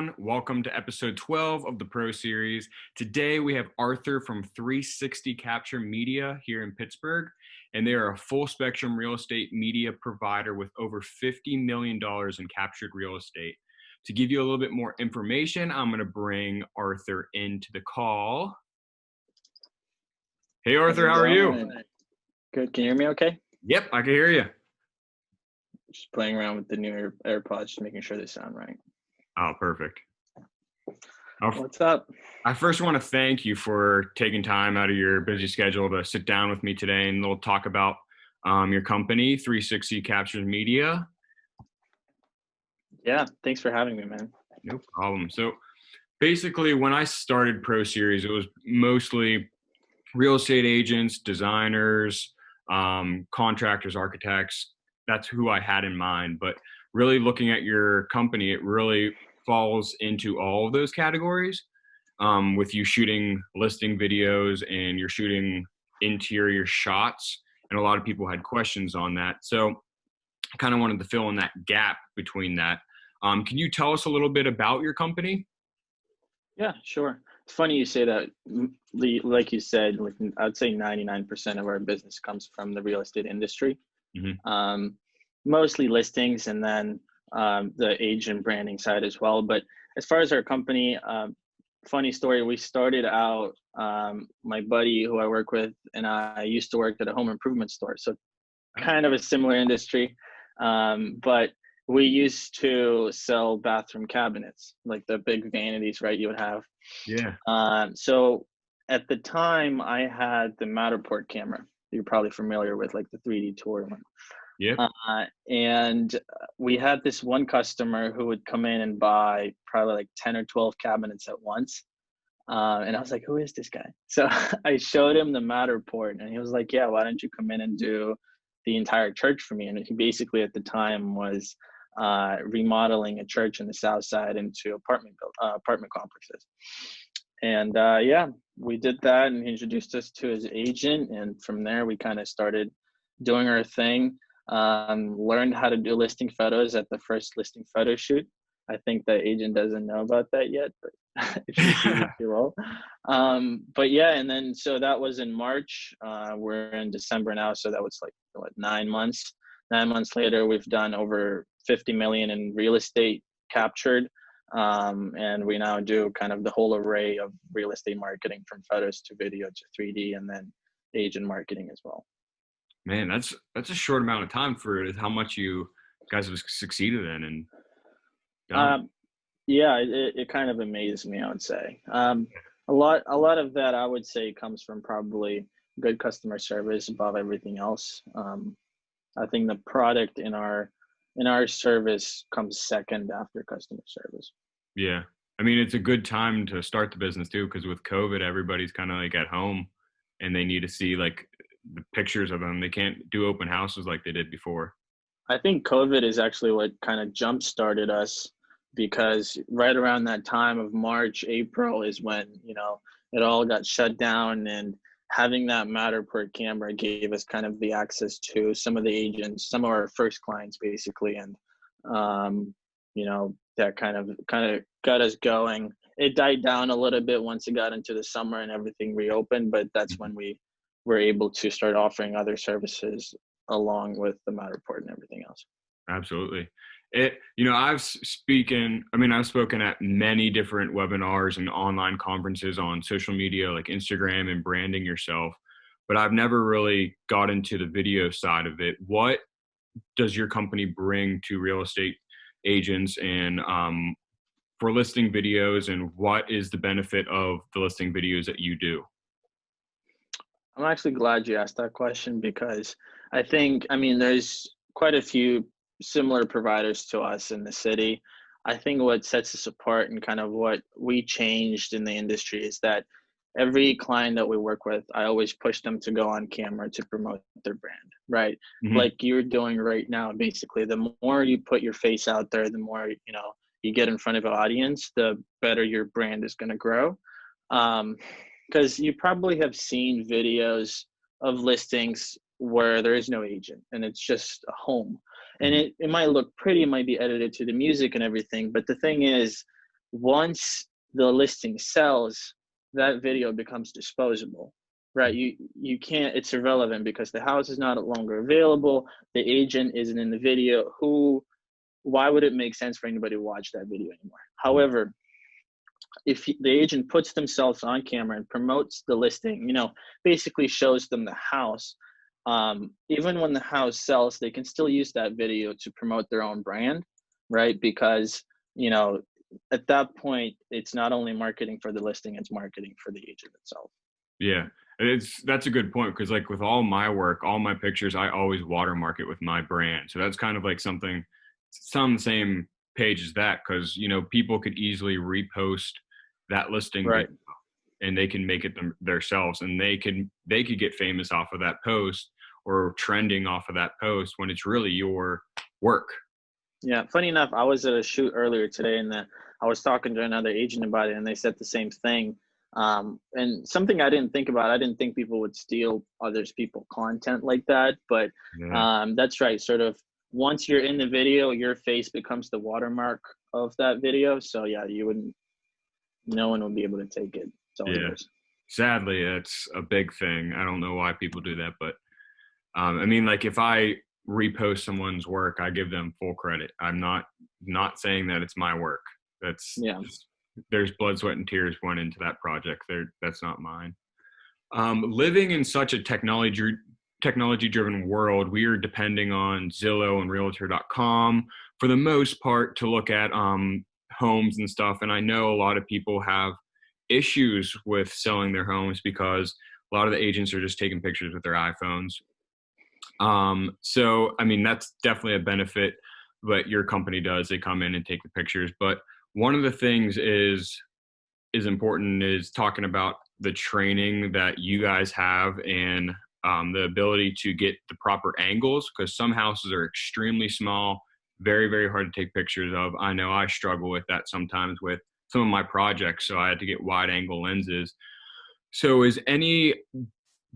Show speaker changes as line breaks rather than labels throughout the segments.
everyone. Welcome to episode 12 of the Pro Series. Today we have Arthur from 360 Capture Media here in Pittsburgh, and they are a full spectrum real estate media provider with over $50 million in captured real estate. To give you a little bit more information, I'm going to bring Arthur into the call. Hey Arthur, how are you?
Good. Can you hear me okay?
Yep, I can hear you.
Just playing around with the new AirPods, just making sure they sound right.
Oh, perfect.
What's up?
I first want to thank you for taking time out of your busy schedule to sit down with me today and we'll talk about your company, 360 Capture Media.
Yeah, thanks for having me, man.
No problem. So basically, when I started Pro Series, it was mostly real estate agents, designers, contractors, architects. That's who I had in mind. But really looking at your company, it really falls into all of those categories, with you shooting listing videos and you're shooting interior shots. And a lot of people had questions on that. So I kind of wanted to fill in that gap between that. Can you tell us a little bit about your company?
Yeah, sure. It's funny you say that. Like you said, I'd say 99% of our business comes from the real estate industry. Mm-hmm. Mostly listings and then the agent branding side as well. But as far as our company, funny story, we started out, my buddy who I work with and I used to work at a home improvement store. So kind of a similar industry. But we used to sell bathroom cabinets, like the big vanities, right? You would have.
Yeah.
So at the time I had the Matterport camera. You're probably familiar with, like the 3D tour one.
Yeah.
And we had this one customer who would come in and buy probably like 10 or 12 cabinets at once. And I was like, who is this guy? So I showed him the Matterport and he was like, yeah, why don't you come in and do the entire church for me? And he basically at the time was remodeling a church in the South Side into apartment complexes. And yeah, we did that and he introduced us to his agent. And from there, we kind of started doing our thing. Learned how to do listing photos at the first listing photo shoot. I think the agent doesn't know about that yet, but if you will. But yeah, and then so that was in March. We're in December now, so that was like 9 months. 9 months later, we've done over 50 million in real estate captured. And we now do kind of the whole array of real estate marketing from photos to video to 3D and then agent marketing as well.
Man, that's a short amount of time for how much you guys have succeeded in. And
yeah, it kind of amazed me, I would say. A lot of that I would say comes from probably good customer service above everything else. I think the product in our service comes second after customer service.
Yeah. I mean, it's a good time to start the business too, because with COVID, everybody's kind of like at home and they need to see like the pictures of them. They can't do open houses like they did before.
I think COVID is actually what kind of jump started us, because right around that time of March, April is when, it all got shut down, and having that Matterport camera gave us kind of the access to some of the agents, some of our first clients basically. And, that kind of got us going. It died down a little bit once it got into the summer and everything reopened, but that's when we were able to start offering other services along with the Matterport and everything else.
Absolutely. I've spoken at many different webinars and online conferences on social media, like Instagram and branding yourself, but I've never really got into the video side of it. What does your company bring to real estate agents and for listing videos, and what is the benefit of the listing videos that you do?
I'm actually glad you asked that question, because I think, there's quite a few similar providers to us in the city. I think what sets us apart and kind of what we changed in the industry is that every client that we work with, I always push them to go on camera to promote their brand, right? Mm-hmm. Like you're doing right now, basically. The more you put your face out there, the more, you get in front of an audience, the better your brand is going to grow. Because you probably have seen videos of listings where there is no agent and it's just a home. And it might look pretty, it might be edited to the music and everything. But the thing is, once the listing sells, that video becomes disposable, right? You can't, it's irrelevant because the house is not longer available, the agent isn't in the video. Why would it make sense for anybody to watch that video anymore? However, if the agent puts themselves on camera and promotes the listing, basically shows them the house, even when the house sells, they can still use that video to promote their own brand, right? Because, at that point, it's not only marketing for the listing, it's marketing for the agent itself.
Yeah. That's a good point, because like with all my work, all my pictures, I always watermark it with my brand. So that's kind of like something, it's on the same page as that, because people could easily repost that listing
Right.
video, and they can make it themselves, and they could get famous off of that post or trending off of that post when it's really your work.
Yeah, funny enough, I was at a shoot earlier today, and I was talking to another agent about it, and they said the same thing. And something I didn't think about, I didn't think people would steal others people's content like that, but
Yeah.
that's right. Sort of once you're in the video, your face becomes the watermark of that video. So yeah, no one will be able to take it. It's all
Yeah.
yours.
Sadly, it's a big thing. I don't know why people do that, but I mean, like if I repost someone's work, I give them full credit. I'm not saying that it's my work. That's
Yeah.
just, there's blood, sweat, and tears went into that project. That's not mine. Living in such a technology-driven world, we are depending on Zillow and Realtor.com for the most part to look at homes and stuff. And I know a lot of people have issues with selling their homes because a lot of the agents are just taking pictures with their iPhones. So I mean, that's definitely a benefit what your company does. They come in and take the pictures. But one of the things is important is talking about the training that you guys have, and the ability to get the proper angles, because some houses are extremely small, very, very hard to take pictures of. I know I struggle with that sometimes with some of my projects, so I had to get wide angle lenses. So is any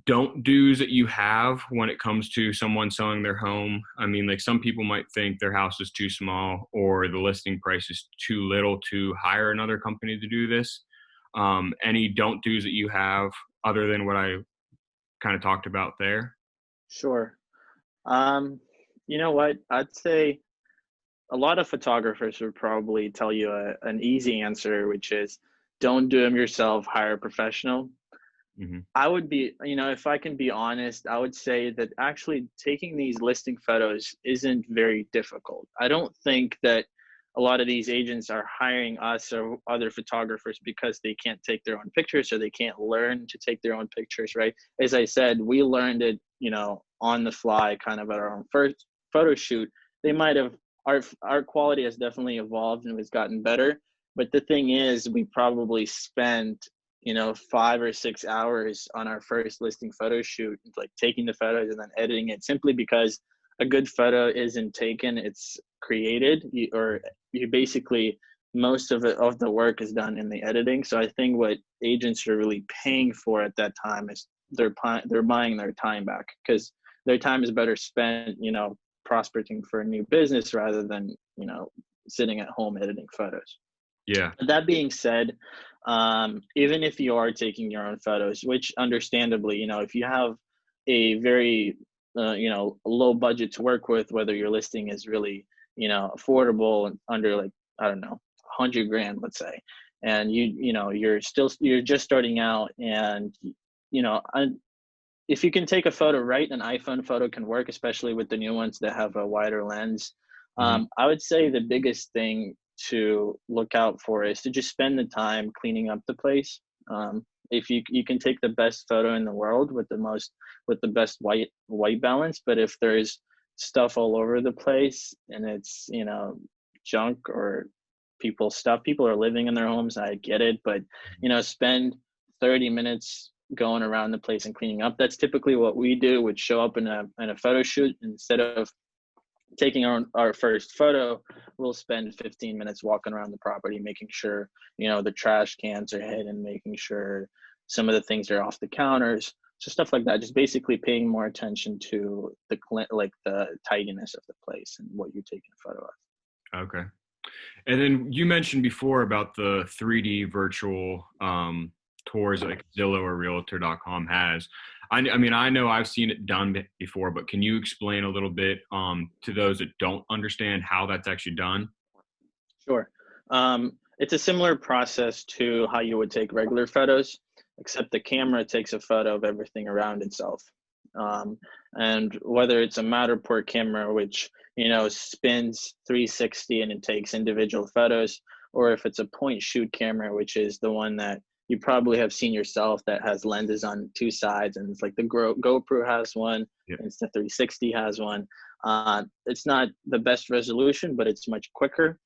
don't do's that you have when it comes to someone selling their home? I mean, like some people might think their house is too small or the listing price is too little to hire another company to do this. Any don't do's that you have other than what I kind of talked about there?
Sure. You know what? I'd say a lot of photographers would probably tell you an easy answer, which is don't do them yourself, hire a professional.
Hmm.
I would be, if I can be honest, I would say that actually taking these listing photos isn't very difficult. I don't think that a lot of these agents are hiring us or other photographers because they can't take their own pictures or they can't learn to take their own pictures, right? As I said, we learned it, on the fly, kind of at our own first photo shoot. They might have, our quality has definitely evolved and has gotten better. But the thing is, we probably spent 5 or 6 hours on our first listing photo shoot, like taking the photos and then editing it, simply because a good photo isn't taken, it's created. You basically, most of the work is done in the editing. So I think what agents are really paying for at that time is they're buying their time back, because their time is better spent prospecting for a new business rather than sitting at home editing photos.
Yeah.
That being said, even if you are taking your own photos, which understandably, if you have a very, low budget to work with, whether your listing is really, affordable and under like, I don't know, 100 grand, let's say, and you're just starting out, and, you know, if you can take a photo right, an iPhone photo can work, especially with the new ones that have a wider lens.
Hmm.
I would say the biggest thing to look out for is to just spend the time cleaning up the place. If you can take the best photo in the world with the best white balance, but if there's stuff all over the place and it's junk or people are living in their homes, I get it, but spend 30 minutes going around the place and cleaning up. That's typically what we do, would show up in a photo shoot. Instead of taking our first photo, we'll spend 15 minutes walking around the property, making sure the trash cans are hidden, making sure some of the things are off the counters, so stuff like that. Just basically paying more attention to the tidiness of the place and what you're taking a photo of.
Okay. And then you mentioned before about the 3D virtual tours like Zillow or Realtor.com has. I mean, I know I've seen it done before, but can you explain a little bit to those that don't understand how that's actually done?
Sure. It's a similar process to how you would take regular photos, except the camera takes a photo of everything around itself. Um, and whether it's a Matterport camera, which spins 360 and it takes individual photos, or if it's a point shoot camera, which is the one that you probably have seen yourself that has lenses on two sides, and it's like the GoPro has one,
Yeah.
and the 360 has one. It's not the best resolution, but it's much quicker.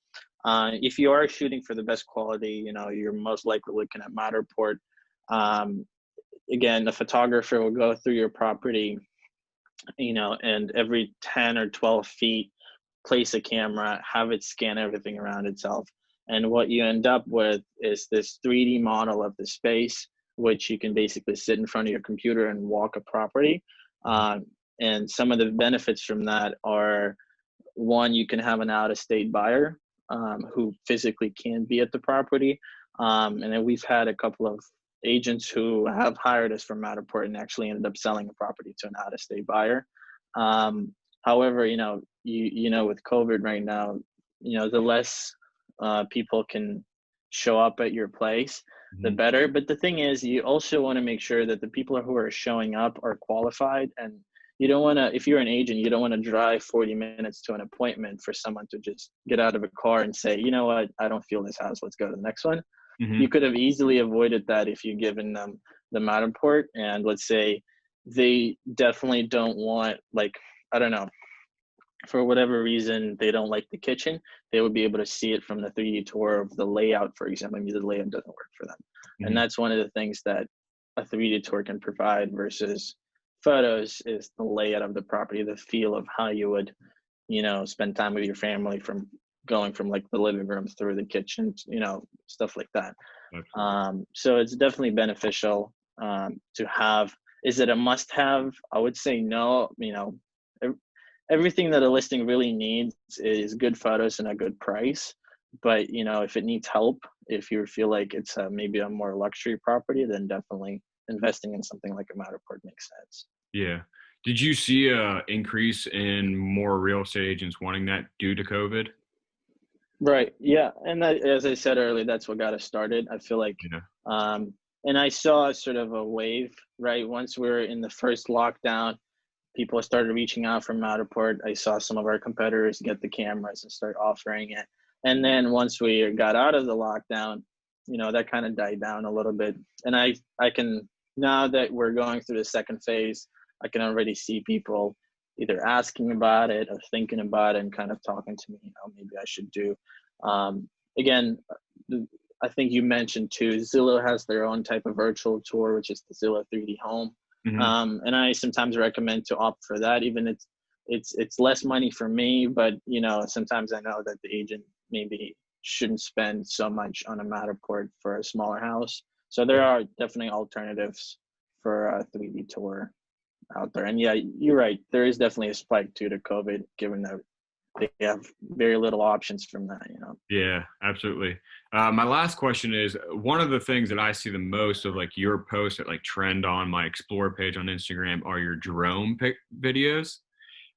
If you are shooting for the best quality, you're most likely looking at Matterport. Um, Again, the photographer will go through your property, and every 10 or 12 feet, place a camera, have it scan everything around itself. And what you end up with is this 3D model of the space, which you can basically sit in front of your computer and walk a property. And some of the benefits from that are, one, you can have an out-of-state buyer who physically can't be at the property. And then we've had a couple of agents who have hired us from Matterport and actually ended up selling a property to an out-of-state buyer. However, with COVID right now, the less people can show up at your place, the
Mhm.
better. But the thing is, you also want to make sure that the people who are showing up are qualified, and you don't want to, if you're an agent, you don't want to drive 40 minutes to an appointment for someone to just get out of a car and say, you know what, I don't feel this house, let's go to the next one. You
Mhm.
could have easily avoided that if you'd given them the Matterport, and let's say they definitely don't want, like, I don't know, for whatever reason they don't like the kitchen, they would be able to see it from the 3D tour of the layout, for example. Maybe the layout doesn't work for them. And
Mhm.
that's one of the things that a 3D tour can provide versus photos, is the layout of the property, the feel of how you would, spend time with your family, from going from like the living room through the kitchen, stuff like that.
Absolutely.
So it's definitely beneficial to have. Is it a must have? I would say no. Everything that a listing really needs is good photos and a good price. But if it needs help, if you feel like it's maybe a more luxury property, then definitely investing in something like a Matterport makes sense.
Yeah. Did you see a increase in more real estate agents wanting that due to COVID?
Right. Yeah. And that, as I said earlier, that's what got us started. I feel like,
Yeah.
um, and I saw sort of a wave, right? Once we were in the first lockdown, people started reaching out from Matterport. I saw some of our competitors get the cameras and start offering it. And then once we got out of the lockdown, that kind of died down a little bit. And I can, now that we're going through the second phase, I can already see people either asking about it or thinking about it and kind of talking to me, maybe I should do. Again, I think you mentioned too, Zillow has their own type of virtual tour, which is the Zillow 3D Home.
Mhm.
And I sometimes recommend to opt for that, even it's less money for me, but sometimes I know that the agent maybe shouldn't spend so much on a Matterport for a smaller house. So there are definitely alternatives for a 3D tour out there. And yeah, you're right. There is definitely a spike due to COVID, given that they have very little options from that.
Yeah, absolutely. My last question is one of the things that I see the most of like your posts that like trend on my explore page on Instagram are your drone videos,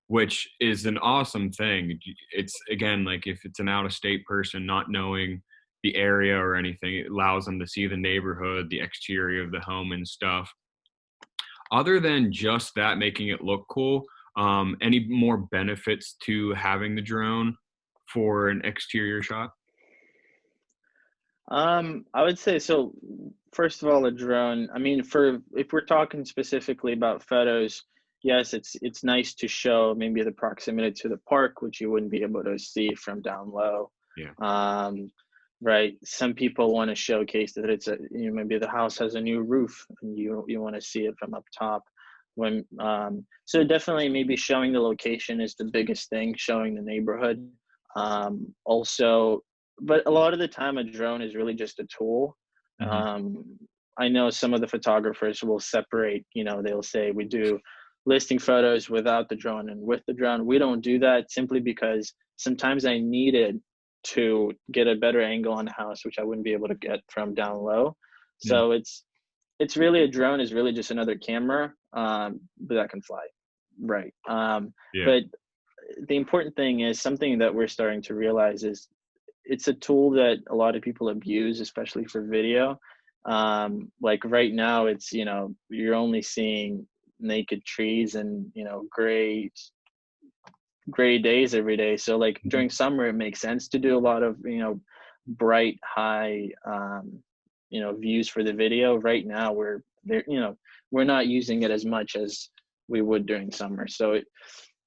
which is an awesome thing. It's again, like if it's an out of state person not knowing the area or anything, it allows them to see the neighborhood, the exterior of the home and stuff. Other than just that, making it look cool, any more benefits to having the drone for an exterior shot?
I would say so. First of all, a drone. I mean, for if we're talking specifically about photos, yes, it's nice to show maybe the proximity to the park, which you wouldn't be able to see from down low.
Yeah.
Um, right. Some people want to showcase that it's maybe the house has a new roof, and you want to see it from up top. So definitely maybe showing the location is the biggest thing, showing the neighborhood. Also, but a lot of the time a drone is really just a tool.
Mhm.
um, I know some of the photographers will separate, they'll say we do listing photos without the drone and with the drone. We don't do that simply because sometimes I need it to get a better angle on the house, which I wouldn't be able to get from down low.
Mm.
So it's really, a drone is really just another camera, but that can fly, right?
Yeah.
But the important thing is something that we're starting to realize is it's a tool that a lot of people abuse, especially for video. Like right now, it's, you're only seeing naked trees and, gray days every day. So like
Mhm.
during summer, it makes sense to do a lot of, bright, high, views for the video. Right now, we're there, we're not using it as much as we would during summer. So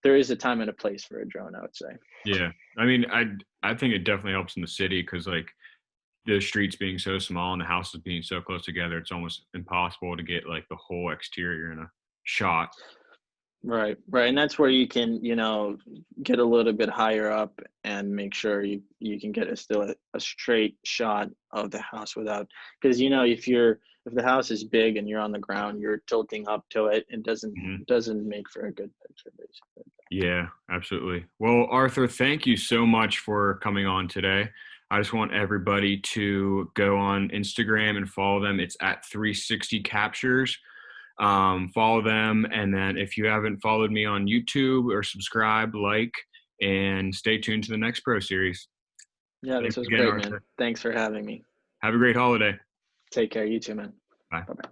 there is a time and a place for a drone, I would say.
Yeah. I mean, I think it definitely helps in the city because like the streets being so small and the houses being so close together, it's almost impossible to get like the whole exterior in a shot.
Right, right, and that's where you can, get a little bit higher up and make sure you can get a straight shot of the house without, because if the house is big and you're on the ground, you're tilting up to it. It doesn't
Mhm.
doesn't make for a good picture, basically.
Yeah, absolutely. Well, Arthur, thank you so much for coming on today. I just want everybody to go on Instagram and follow them. It's at 360 Captures. Follow them. And then if you haven't followed me on YouTube or subscribe, like, and stay tuned to the next Pro Series.
Yeah, this
Thanks
was
again,
great, man.
Arthur.
Thanks for having me.
Have a great holiday.
Take care. You too, man.
Bye.
Bye bye.